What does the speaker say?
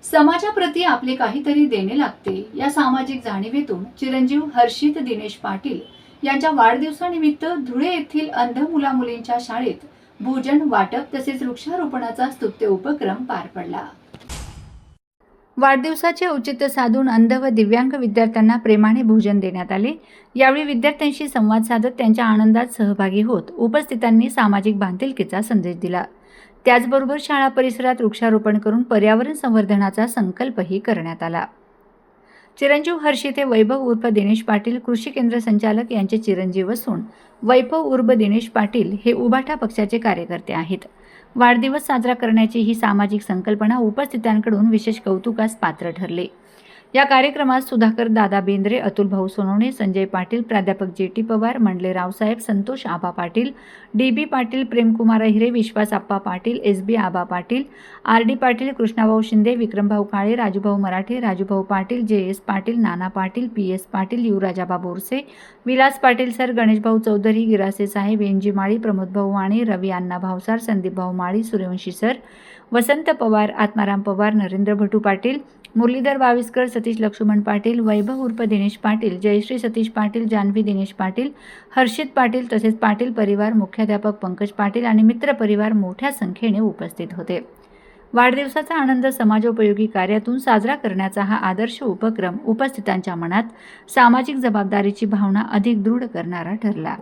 समाजाप्रती आपले काहीतरी देणे लागते या सामाजिक जाणीवेतून चिरंजीव हर्षित दिनेश पाटील यांच्या वाढदिवसानिमित्त धुळे येथील अंध मुलामुलींच्या शाळेत भोजन वाटप तसेच वृक्षारोपणाचा स्तुत्य उपक्रम पार पडला। वाढदिवसाचे औचित्य साधून अंध व दिव्यांग विद्यार्थ्यांना प्रेमाने भोजन देण्यात आले। यावेळी विद्यार्थ्यांशी संवाद साधत त्यांच्या आनंदात सहभागी होत उपस्थितांनी सामाजिक बांधिलकीचा संदेश दिला। त्याचबरोबर शाळा परिसरात वृक्षारोपण करून पर्यावरण संवर्धनाचा संकल्पही करण्यात आला। चिरंजीव हर्षित हे वैभव उर्फ दिनेश पाटील कृषी केंद्र संचालक यांचे चिरंजीव असून वैभव उर्फ दिनेश पाटील हे उभाटा पक्षाचे कार्यकर्ते आहेत। वाढदिवस साजरा करण्याची ही सामाजिक संकल्पना उपस्थितांकडून विशेष कौतुकास पात्र ठरले। या कार्यक्रमात सुधाकर दादा बेंद्रे, अतुल भाऊ सोनवणे, संजय पाटील, प्राध्यापक जे.टी. पवार, मंडले रावसाहेब, संतोष आबा पाटील, डी.बी. पाटील, प्रेमकुमार अहिरे, विश्वास आप्पा पाटील, एस.बी. आबा पाटील, आर.डी. पाटील, कृष्णाभाऊ शिंदे, विक्रमभाऊ काळे, राजूभाऊ मराठे, राजूभाऊ Patil, JS. Patil, Nana Patil, PS. Patil, युवराजाबा Borse, Vilas Patil sir, Ganeshbhau Chaudhari, Girase साहेब, एन.जी. माळी, प्रमोदभाऊ वाणे, रवी अण्णा भावसार, संदीपभाऊ माळी, सूर्यवंशी सर, वसंत पवार, आत्माराम पवार, नरेंद्र भटू पाटील, मुरलीधर वाविस्कर, सतीश लक्ष्मण पाटील, वैभव उर्फ दिनेश पाटील, जयश्री सतीश पाटील, जान्हवी दिनेश पाटील, हर्षित पाटील तसेच पाटील परिवार, मुख्याध्यापक पंकज पाटील आणि मित्र परिवार मोठ्या संख्येने उपस्थित होते। वाढदिवसाचा आनंद समाजोपयोगी कार्यातून साजरा करण्याचा हा आदर्श उपक्रम उपस्थितांच्या मनात सामाजिक जबाबदारीची भावना अधिक दृढ करणारा ठरला।